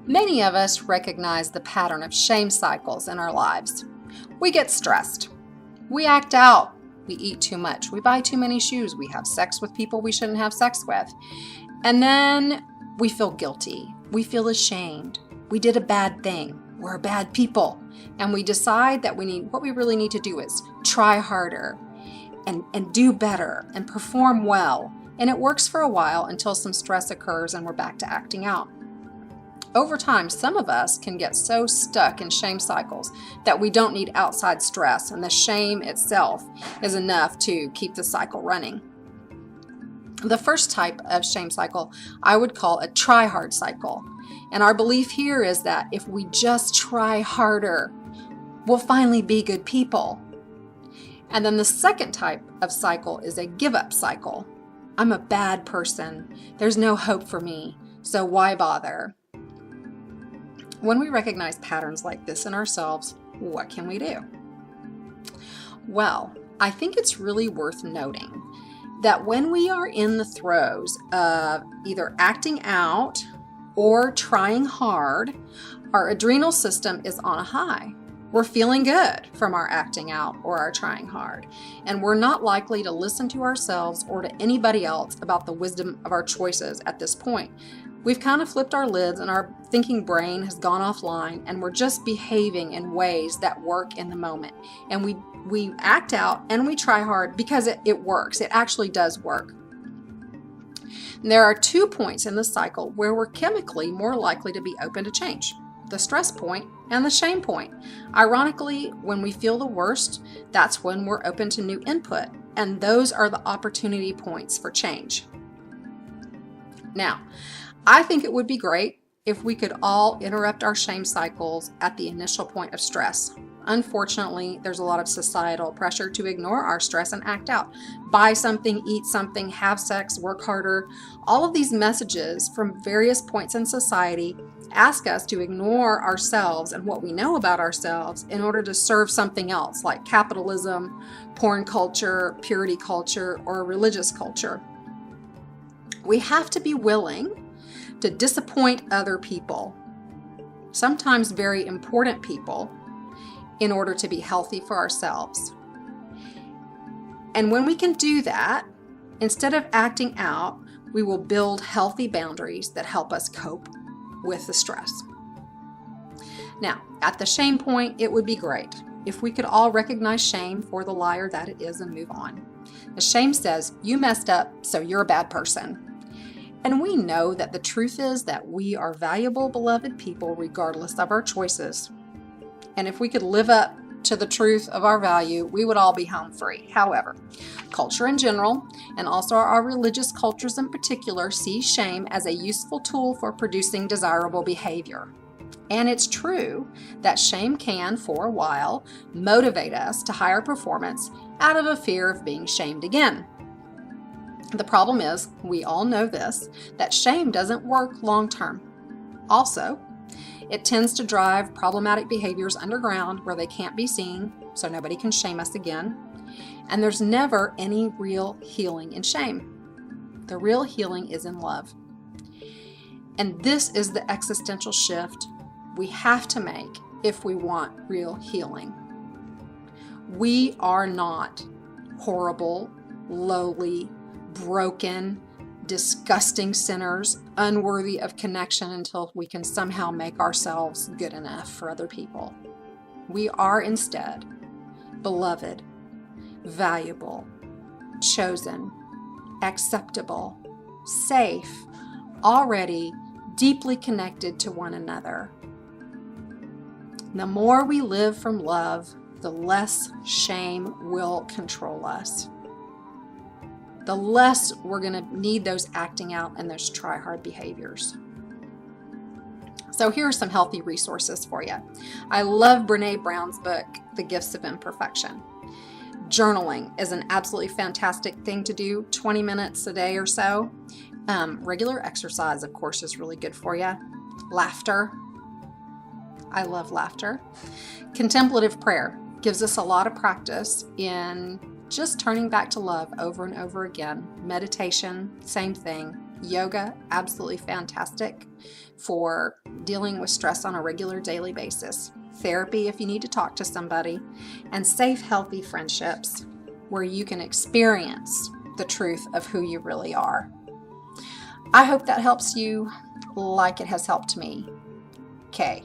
Many of us recognize the pattern of shame cycles in our lives. We get stressed. We act out. We eat too much. We buy too many shoes. We have sex with people we shouldn't have sex with. And then we feel guilty. We feel ashamed. We did a bad thing. We're bad people. And we decide that what we really need to do is try harder and do better and perform well. And it works for a while until some stress occurs and we're back to acting out. Over time, some of us can get so stuck in shame cycles that we don't need outside stress, and the shame itself is enough to keep the cycle running. The first type of shame cycle I would call a try hard cycle. And our belief here is that if we just try harder, we'll finally be good people. And then the second type of cycle is a give up cycle. I'm a bad person. There's no hope for me, so why bother? When we recognize patterns like this in ourselves, what can we do? Well, I think it's really worth noting that when we are in the throes of either acting out or trying hard, our adrenal system is on a high. We're feeling good from our acting out or our trying hard, and we're not likely to listen to ourselves or to anybody else about the wisdom of our choices at this point. We've kind of flipped our lids and our thinking brain has gone offline, and we're just behaving in ways that work in the moment. And we act out and we try hard because it works. It actually does work. There are 2 points in the cycle where we're chemically more likely to be open to change: the stress point and the shame point. Ironically, when we feel the worst, that's when we're open to new input, and those are the opportunity points for change. Now, I think it would be great if we could all interrupt our shame cycles at the initial point of stress. Unfortunately, there's a lot of societal pressure to ignore our stress and act out. Buy something, eat something, have sex, work harder. All of these messages from various points in society ask us to ignore ourselves and what we know about ourselves in order to serve something else, like capitalism, porn culture, purity culture, or religious culture. We have to be willing to disappoint other people, sometimes very important people, in order to be healthy for ourselves. And when we can do that, instead of acting out, we will build healthy boundaries that help us cope with the stress. Now, at the shame point, it would be great if we could all recognize shame for the liar that it is and move on. The shame says, you messed up, so you're a bad person. And we know that the truth is that we are valuable, beloved people regardless of our choices. And if we could live up to the truth of our value, we would all be home free. However, culture in general, and also our religious cultures in particular, see shame as a useful tool for producing desirable behavior. And it's true that shame can, for a while, motivate us to higher performance out of a fear of being shamed again. The problem is, we all know this, that shame doesn't work long term. Also, it tends to drive problematic behaviors underground where they can't be seen, so nobody can shame us again. And there's never any real healing in shame. The real healing is in love. And this is the existential shift we have to make if we want real healing. We are not horrible, lowly, broken, disgusting sinners, unworthy of connection until we can somehow make ourselves good enough for other people. We are instead beloved, valuable, chosen, acceptable, safe, already deeply connected to one another. The more we live from love, the less shame will control us. The less we're going to need those acting out and those try-hard behaviors. So here are some healthy resources for you. I love Brene Brown's book, The Gifts of Imperfection. Journaling is an absolutely fantastic thing to do, 20 minutes a day or so. Regular exercise, of course, is really good for you. Laughter. I love laughter. Contemplative prayer gives us a lot of practice in just turning back to love over and over again. Meditation, same thing. Yoga, absolutely fantastic for dealing with stress on a regular daily basis. Therapy if you need to talk to somebody. And safe, healthy friendships where you can experience the truth of who you really are. I hope that helps you like it has helped me. Okay.